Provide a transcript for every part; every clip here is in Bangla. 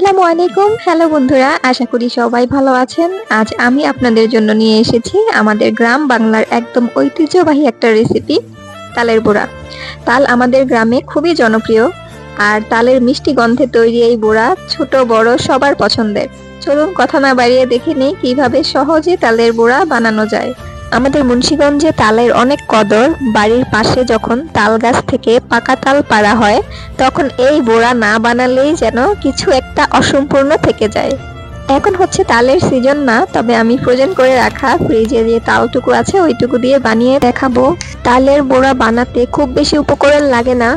আসসালামু আলাইকুম। হ্যালো বন্ধুরা, আশা করি সবাই ভালো আছেন। আজ আমি আপনাদের জন্য নিয়ে এসেছি আমাদের গ্রাম বাংলার একদম ঐতিহ্যবাহী একটা রেসিপি, তালের বড়া। তাল আমাদের গ্রামে খুবই জনপ্রিয়, আর তালের মিষ্টি গন্ধে তৈরি এই বড়া ছোট বড় সবার পছন্দের। চলুন কথা না বাড়িয়ে দেখে নেই কিভাবে সহজে তালের বড়া বানানো যায়। আমাদের মুন্সিগঞ্জে তালের অনেক কদর। বাড়ির পাশে যখন তাল গাছ থেকে পাকা তাল পাড়া হয়, তখন এই বড়া না বানালেই যেন কিছু একটা অসম্পূর্ণ থেকে যায়। এখন হচ্ছে তালের সিজন না, তবে আমি ফ্রোজেন করে রাখা ফ্রিজে যে তালটুকু আছে ওইটুকু দিয়ে বানিয়ে দেখাবো। তালের বড়া বানাতে খুব বেশি উপকরণ লাগে না,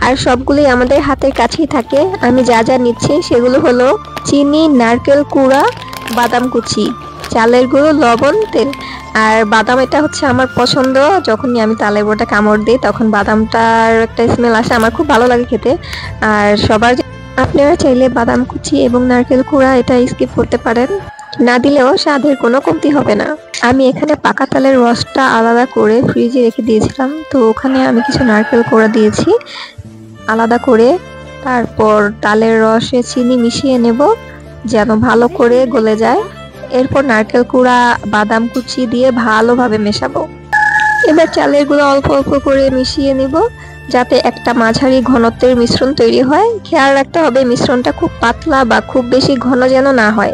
আর সবগুলোই আমাদের হাতের কাছেই থাকে। আমি যা যা নিচ্ছি সেগুলো হলো চিনি, নারকেল কুড়া, বাদাম কুচি, চালের গুঁড়ো, লবণ, তেল। আর বাদাম এটা হচ্ছে আমার পছন্দ। যখনই আমি তালের বড়াটা কামড় দিই তখন বাদামটার একটা স্মেল আসে, আমার খুব ভালো লাগে খেতে। আর আপনারা চাইলে বাদাম কুচি এবং নারকেল কুড়া এটা স্কিপ করতে পারেন, না দিলেও স্বাদের কোনো কমতি হবে না। আমি এখানে পাকা তালের রসটা আলাদা করে ফ্রিজে রেখে দিয়েছিলাম, তো ওখানে আমি কিছু নারকেল কোড়া দিয়েছি আলাদা করে। তারপর তালের রসে চিনি মিশিয়ে নেব যেন ভালো করে গলে যায়। এরপর নারকেল কুড়া, বাদাম কুচি দিয়ে ভালোভাবে মেশাবো। এবার চালের গুঁড়ো অল্প অল্প করে মিশিয়ে নিব যাতে একটা মাঝারি ঘনত্বের মিশ্রণ তৈরি হয়। খেয়াল রাখতে হবে মিশ্রণটা খুব পাতলা বা খুব বেশি ঘন যেন না হয়।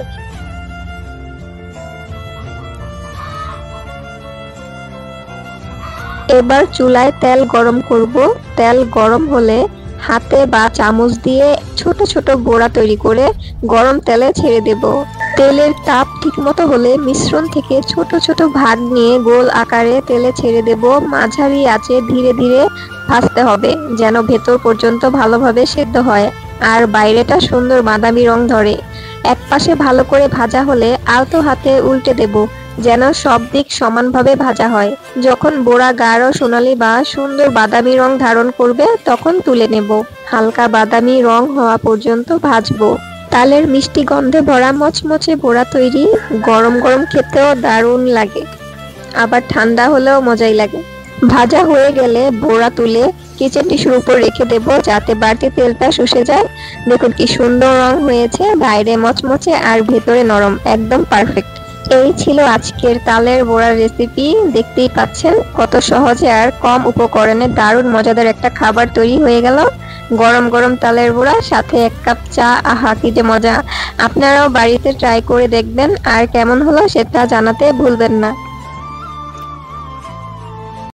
এবার চুলায় তেল গরম করব। তেল গরম হলে হাতে বা চামচ দিয়ে ছোট ছোট বড়া তৈরি করে গরম তেলে ছেড়ে দেব। তেলের তাপ ঠিকমতো হলে মিশ্রণ থেকে ছোট ছোট ভাগ নিয়ে গোল আকারে তেলে ছেড়ে দেব। মাঝারি আঁচে ধীরে ধীরে ভাজতে হবে যেন ভেতর পর্যন্ত ভালোভাবে সেদ্ধ হয় আর বাইরেটা সুন্দর বাদামি রং ধরে। এক পাশে ভালো করে ভাজা হলে আলতো হাতে উল্টে দেব যেন সব দিক সমানভাবে ভাজা হয়। যখন বড়া গাঢ় সোনালী বা সুন্দর বাদামি রং ধারণ করবে তখন তুলে নেব। হালকা বাদামি রং হওয়া পর্যন্ত ভাজবো। তালের মিষ্টি গন্ধে ভরা মচমচে বড়া তৈরি। গরম গরম খেতেও দারুণ লাগে, আবার ঠান্ডা হলেও মজাই লাগে। ভাজা হয়ে গেলে বড়া তুলে কিচেন টিস্যুর উপর রেখে দেব যাতে বাড়তি তেলটা শুষে যায়। দেখুন কি সুন্দর রং হয়েছে, বাইরে মচমচে আর ভেতরে নরম, একদম পারফেক্ট। এই ছিল আজকের তালের বড়ার রেসিপি। দেখতেই পাচ্ছেন কত সহজে আর কম উপকরণে দারুণ মজাদার একটা খাবার তৈরি হয়ে গেল। গরম গরম তালের বড়া সাথে এক কাপ চা, আহা কি যে মজা! আপনারাও বাড়িতে ট্রাই করে দেখবেন আর কেমন হলো সেটা জানাতে ভুলবেন না।